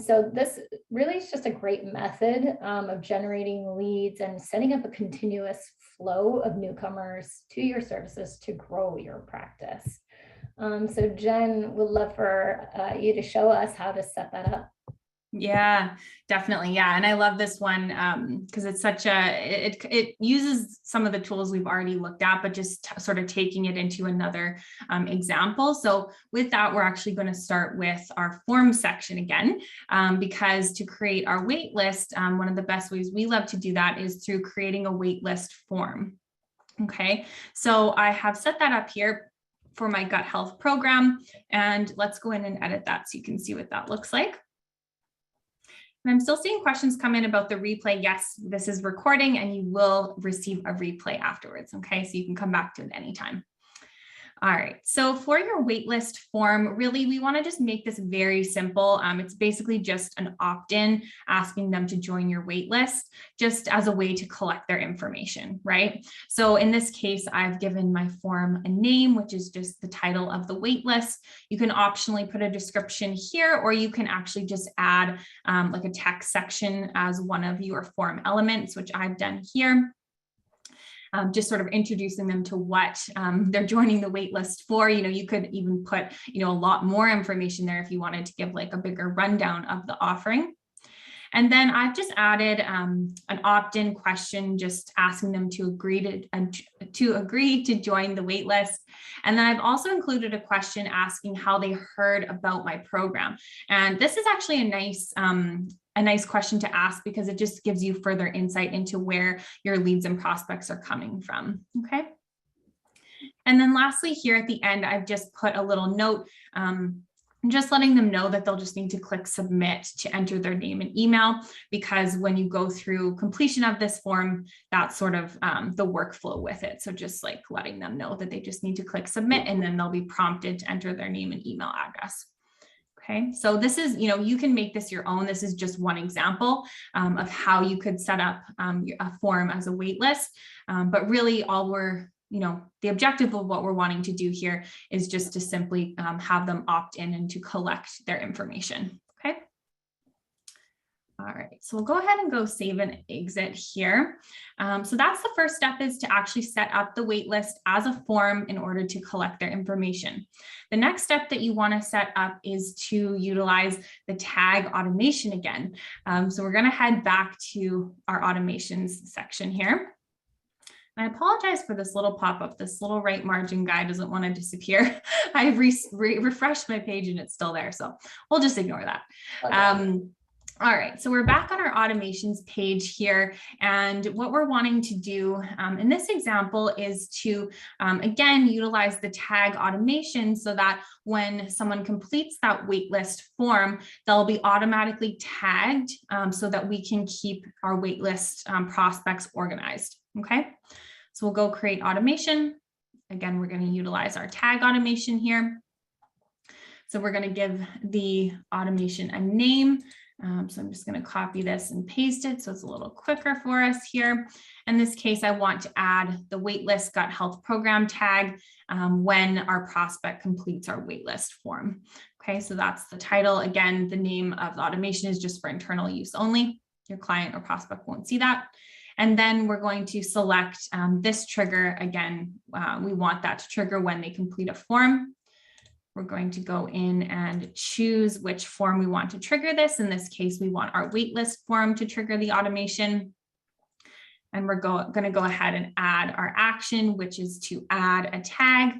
So this really is just a great method of generating leads and setting up a continuous flow of newcomers to your services to grow your practice. So Jen, would love for you to show us how to set that up. Yeah, definitely. Yeah. And I love this one because it's it uses some of the tools we've already looked at, but just sort of taking it into another example. So with that, we're actually going to start with our form section again, because to create our wait list, one of the best ways we love to do that is through creating a wait list form. Okay, so I have set that up here. for my gut health program. And let's go in and edit that so you can see what that looks like. And I'm still seeing questions come in about the replay. Yes, this is recording and you will receive a replay afterwards. Okay, so you can come back to it anytime. All right, so for your waitlist form, really, we want to just make this very simple. It's basically just an opt-in asking them to join your waitlist just as a way to collect their information, right? So in this case, I've given my form a name, which is just the title of the waitlist. You can optionally put a description here, or you can actually just add like a text section as one of your form elements, which I've done here. Just sort of introducing them to what they're joining the wait list for. You could even put, a lot more information there if you wanted to give like a bigger rundown of the offering. And then I've just added an opt-in question, just asking them to agree to join the wait list. And then I've also included a question asking how they heard about my program. And this is actually a nice question to ask because it just gives you further insight into where your leads and prospects are coming from. Okay. And then lastly, here at the end, I've just put a little note, just letting them know that they'll just need to click submit to enter their name and email, because when you go through completion of this form, that's sort of the workflow with it. So just like letting them know that they just need to click submit, and then they'll be prompted to enter their name and email address. Okay, so this is, you can make this your own. This is just one example of how you could set up a form as a wait list. But really all the objective of what we're wanting to do here is just to simply have them opt in and to collect their information. Okay. All right, so we'll go ahead and go save and exit here. So that's the first step, is to actually set up the wait list as a form in order to collect their information. The next step that you want to set up is to utilize the tag automation again. So we're going to head back to our automations section here. I apologize for this little pop-up. This little right margin guy doesn't want to disappear. I've refreshed my page and it's still there, so we'll just ignore that. Okay. All right, so we're back on our automations page here. And what we're wanting to do in this example is to, again, utilize the tag automation so that when someone completes that waitlist form, they'll be automatically tagged so that we can keep our waitlist prospects organized. Okay, so we'll go create automation. Again, we're going to utilize our tag automation here. So we're going to give the automation a name. So I'm just going to copy this and paste it so it's a little quicker for us here. In this case, I want to add the waitlist gut health program tag when our prospect completes our waitlist form. Okay, so that's the title. Again, the name of the automation is just for internal use only. Your client or prospect won't see that. And then we're going to select this trigger. Again, we want that to trigger when they complete a form. We're going to go in and choose which form we want to trigger this. In this case, we want our waitlist form to trigger the automation. And we're going to go ahead and add our action, which is to add a tag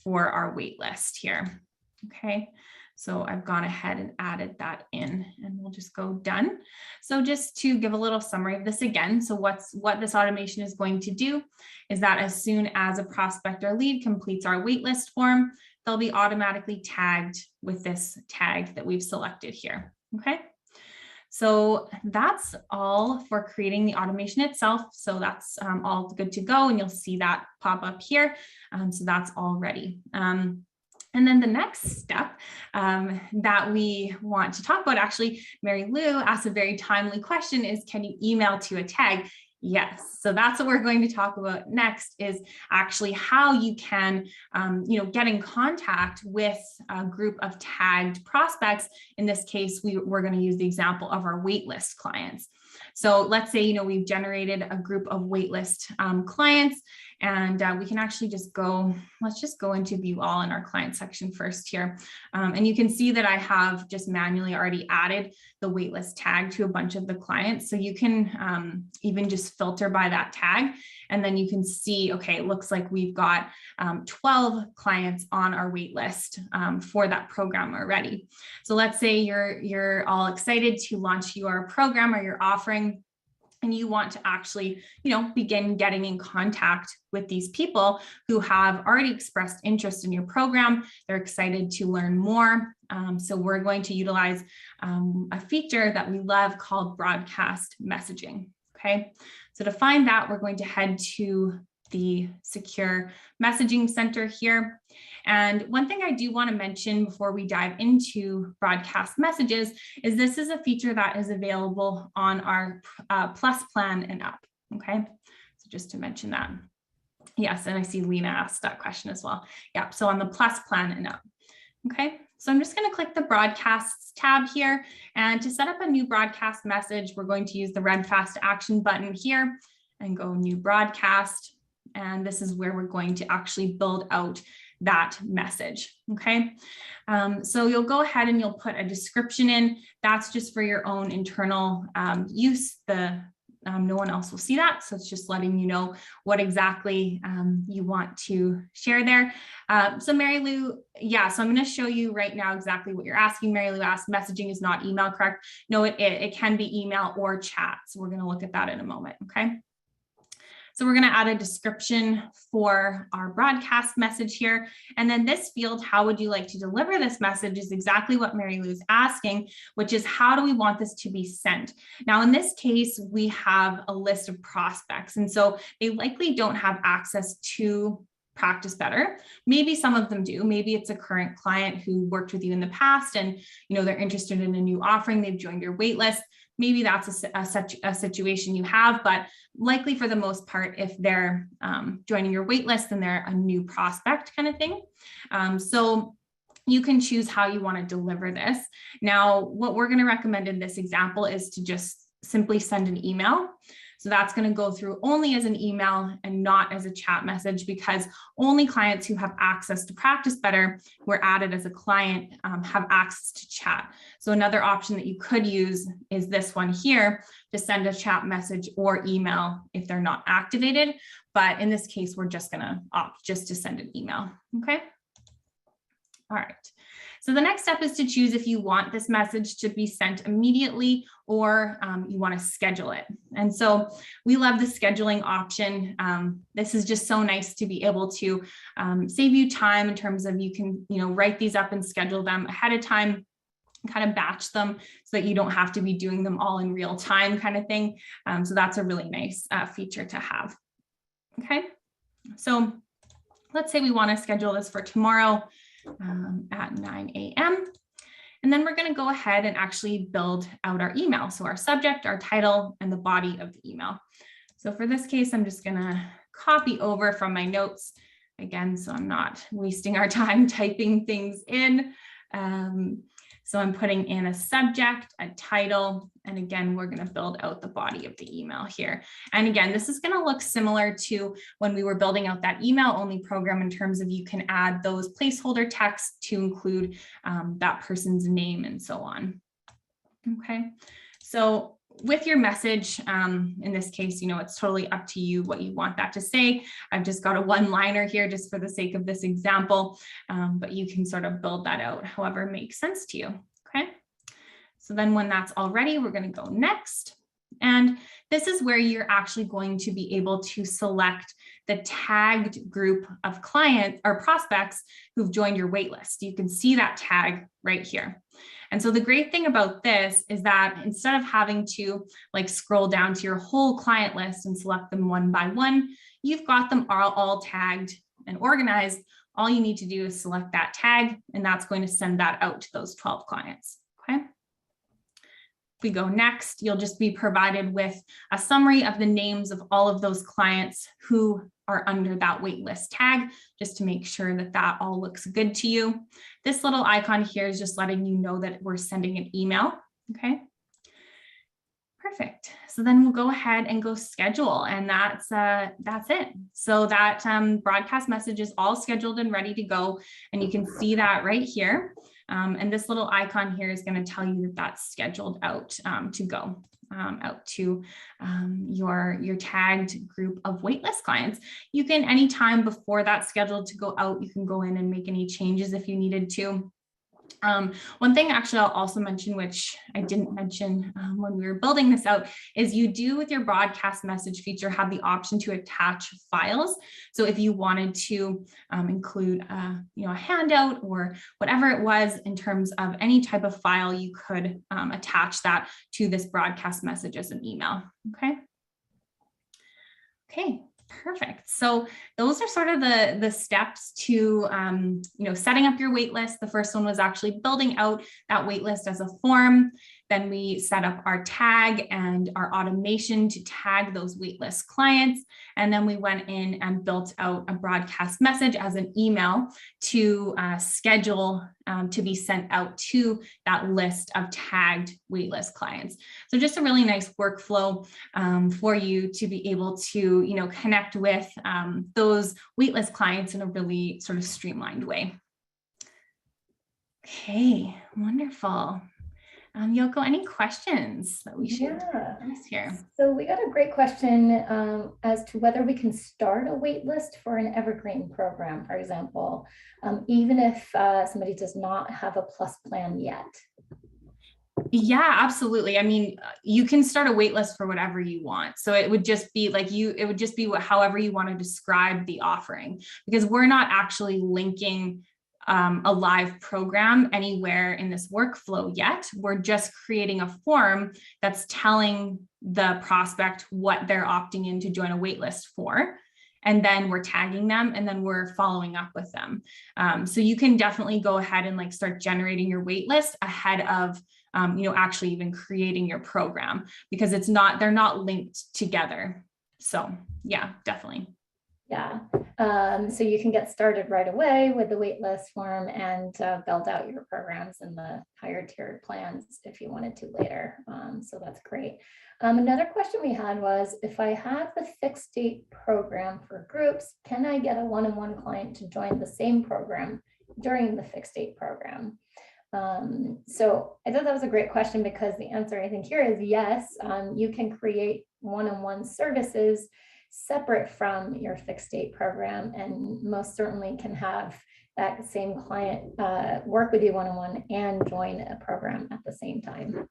for our waitlist here. Okay, so I've gone ahead and added that in, and we'll just go done. So just to give a little summary of this again, so what this automation is going to do is that as soon as a prospect or lead completes our waitlist form, they'll be automatically tagged with this tag that we've selected here. Okay, so that's all for creating the automation itself. So that's all good to go, and you'll see that pop up here. So that's all ready. And then the next step that we want to talk about, actually, Mary Lou asked a very timely question, is can you email to a tag? Yes, so that's what we're going to talk about next, is actually how you can, get in contact with a group of tagged prospects. In this case, we're going to use the example of our waitlist clients. So let's say, we've generated a group of waitlist clients, and we can actually just let's just go into view all in our client section first here. And you can see that I have just manually already added the waitlist tag to a bunch of the clients. So you can even just filter by that tag, and then you can see, okay, it looks like we've got 12 clients on our waitlist for that program already. So let's say you're all excited to launch your program or your offering. and you want to actually, begin getting in contact with these people who have already expressed interest in your program. They're excited to learn more. So we're going to utilize a feature that we love called broadcast messaging. Okay, so to find that, we're going to head to the secure messaging center here. And one thing I do want to mention before we dive into broadcast messages is this is a feature that is available on our Plus plan and up. Okay, so just to mention that. Yes, and I see Lena asked that question as well. Yeah, so on the Plus plan and up. Okay, so I'm just going to click the broadcasts tab here, and to set up a new broadcast message, we're going to use the red fast action button here and go new broadcast. And this is where we're going to actually build out that message. Okay, so you'll go ahead and you'll put a description in. That's just for your own internal use. No one else will see that. So it's just letting you know what exactly you want to share there. So Mary Lou, yeah, so I'm going to show you right now exactly what you're asking. Mary Lou asked, messaging is not email, correct? No, it can be email or chat. So we're going to look at that in a moment. Okay. So we're going to add a description for our broadcast message here. And then this field, how would you like to deliver this message, is exactly what Mary Lou is asking, which is how do we want this to be sent? Now, in this case, we have a list of prospects, and so they likely don't have access to Practice Better. Maybe some of them do. Maybe it's a current client who worked with you in the past and they're interested in a new offering. They've joined your wait list. Maybe that's a situation you have, but likely for the most part, if they're joining your wait list, then they're a new prospect kind of thing. So you can choose how you want to deliver this. Now, what we're going to recommend in this example is to just simply send an email. So that's going to go through only as an email and not as a chat message, because only clients who have access to Practice Better, who are added as a client, have access to chat. So another option that you could use is this one here, to send a chat message or email if they're not activated. But in this case, we're just going to opt just to send an email. Okay. All right. So the next step is to choose if you want this message to be sent immediately or you want to schedule it. And so we love the scheduling option. This is just so nice to be able to save you time in terms of you can, write these up and schedule them ahead of time, kind of batch them so that you don't have to be doing them all in real time kind of thing. So that's a really nice feature to have. Okay, so let's say we want to schedule this for tomorrow at 9 a.m. And then we're going to go ahead and actually build out our email. So our subject, our title, and the body of the email. So for this case, I'm just going to copy over from my notes again, so I'm not wasting our time typing things in. So I'm putting in a subject, a title, and again, we're going to build out the body of the email here. And again, this is going to look similar to when we were building out that email only program in terms of you can add those placeholder texts to include that person's name and so on. Okay, so with your message, in this case, it's totally up to you what you want that to say. I've just got a one-liner here just for the sake of this example, but you can sort of build that out however makes sense to you. Okay, so then when that's all ready, we're going to go next. And this is where you're actually going to be able to select the tagged group of clients or prospects who've joined your waitlist. You can see that tag right here. And so the great thing about this is that instead of having to scroll down to your whole client list and select them one by one, you've got them all tagged and organized. All you need to do is select that tag, and that's going to send that out to those 12 clients. Okay. If we go next, you'll just be provided with a summary of the names of all of those clients who are under that waitlist tag, just to make sure that that all looks good to you. This little icon here is just letting you know that we're sending an email. Okay. Perfect. So then we'll go ahead and go schedule, and that's it. So that broadcast message is all scheduled and ready to go, and you can see that right here. And this little icon here is going to tell you that that's scheduled out to go out to your tagged group of waitlist clients. You can, anytime before that's scheduled to go out, you can go in and make any changes if you needed to. One thing actually I'll also mention, which I didn't mention when we were building this out, is you do with your broadcast message feature have the option to attach files. So if you wanted to include a handout or whatever it was in terms of any type of file, you could attach that to this broadcast message as an email. Okay, perfect. So those are sort of the steps to, setting up your wait list. The first one was actually building out that wait list as a form. Then we set up our tag and our automation to tag those waitlist clients. And then we went in and built out a broadcast message as an email to schedule to be sent out to that list of tagged waitlist clients. So just a really nice workflow for you to be able to, connect with those waitlist clients in a really sort of streamlined way. Okay, wonderful. Yoko, any questions that we should ask here? So we got a great question as to whether we can start a wait list for an evergreen program, for example, even if somebody does not have a plus plan yet. Yeah, absolutely. I mean, you can start a wait list for whatever you want. So it would just be like however you want to describe the offering, because we're not actually linking a live program anywhere in this workflow yet. We're just creating a form that's telling the prospect what they're opting in to join a wait list for. And then we're tagging them and then we're following up with them. So you can definitely go ahead and start generating your wait list ahead of actually even creating your program, because they're not linked together. So yeah, definitely. Yeah, so you can get started right away with the waitlist form and build out your programs and the higher tiered plans if you wanted to later. So that's great. Another question we had was, if I have the fixed date program for groups, can I get a one-on-one client to join the same program during the fixed date program? So I thought that was a great question, because the answer I think here is yes. You can create one-on-one services separate from your fixed date program, and most certainly can have that same client work with you one-on-one and join a program at the same time.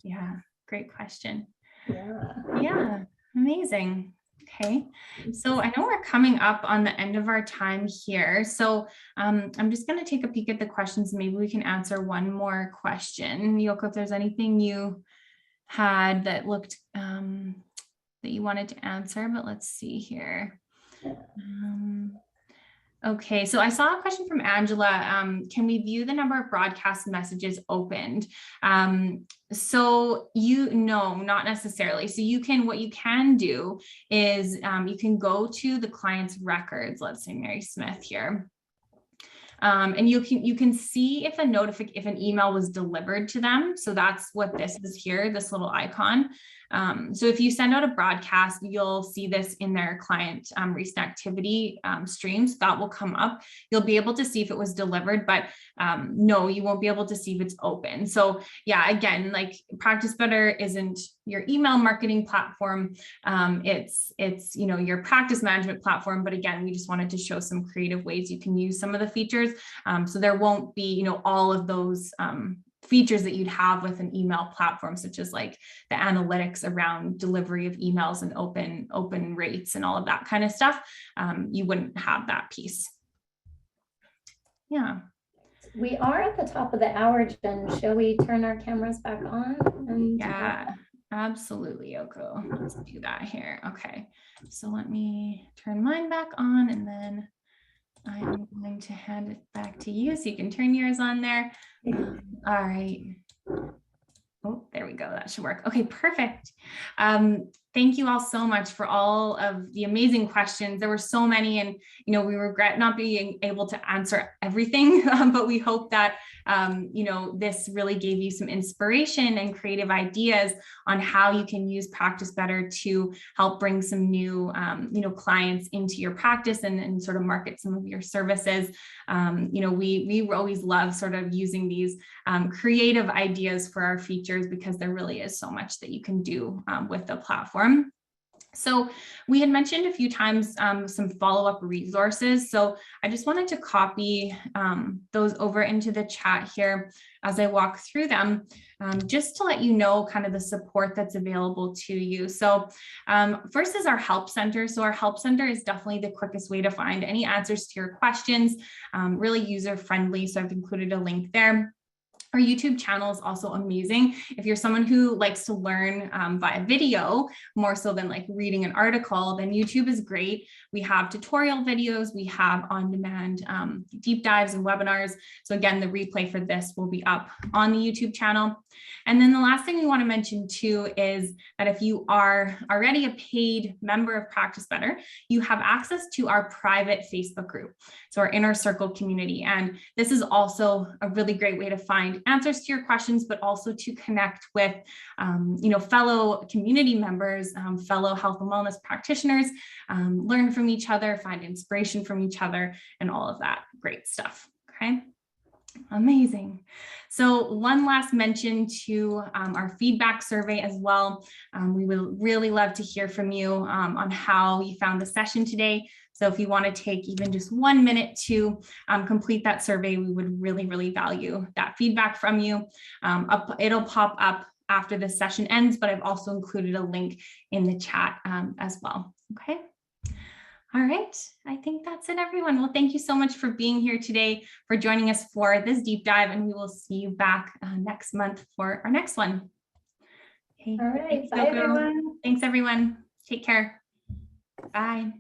Yeah, great question. Yeah, amazing. Okay, so I know we're coming up on the end of our time here. So I'm just going to take a peek at the questions. Maybe we can answer one more question. Yoko, if there's anything you had that looked that you wanted to answer, but let's see here. Okay, so I saw a question from Angela. Can we view the number of broadcast messages opened? So no, not necessarily. So what you can do is you can go to the client's records. Let's say Mary Smith here. And you can see if an email was delivered to them. So that's what this is here, this little icon. So if you send out a broadcast, you'll see this in their client recent activity streams. That will come up. You'll be able to see if it was delivered, but no, you won't be able to see if it's open. So yeah, again, Practice Better isn't your email marketing platform. It's your practice management platform. But again, we just wanted to show some creative ways you can use some of the features. So there won't be, all of those features that you'd have with an email platform, such as the analytics around delivery of emails and open rates and all of that kind of stuff. You wouldn't have that piece. Yeah. We are at the top of the hour, Jen. Shall we turn our cameras back on? Yeah, absolutely, Yoko. Let's do that here. Okay, so let me turn mine back on, and then I'm going to hand it back to you so you can turn yours on there. All right. Oh, there we go. That should work. Okay, perfect. Thank you all so much for all of the amazing questions. There were so many, and we regret not being able to answer everything, but we hope that this really gave you some inspiration and creative ideas on how you can use Practice Better to help bring some new clients into your practice and sort of market some of your services. We always love sort of using these creative ideas for our features, because there really is so much that you can do with the platform. So we had mentioned a few times some follow-up resources. So I just wanted to copy those over into the chat here as I walk through them, just to let you know kind of the support that's available to you. So first is our help center. So our help center is definitely the quickest way to find any answers to your questions, really user-friendly. So I've included a link there. Our YouTube channel is also amazing. If you're someone who likes to learn via video, more so than like reading an article, then YouTube is great. We have tutorial videos, we have on-demand deep dives and webinars. So again, the replay for this will be up on the YouTube channel. And then the last thing we want to mention too is that if you are already a paid member of Practice Better, you have access to our private Facebook group, so our inner circle community. And this is also a really great way to find answers to your questions, but also to connect with, fellow community members, fellow health and wellness practitioners, learn from each other, find inspiration from each other, and all of that great stuff. Okay. Amazing. So one last mention to our feedback survey as well. We would really love to hear from you on how you found the session today. So if you want to take even just 1 minute to complete that survey, we would really, really value that feedback from you. It'll pop up after this session ends, but I've also included a link in the chat as well. Okay. All right, I think that's it, everyone. Well, thank you so much for being here today, for joining us for this deep dive, and we will see you back next month for our next one. Okay. All right, Thanks, bye Yoko. everyone. Thanks, everyone. Take care. Bye.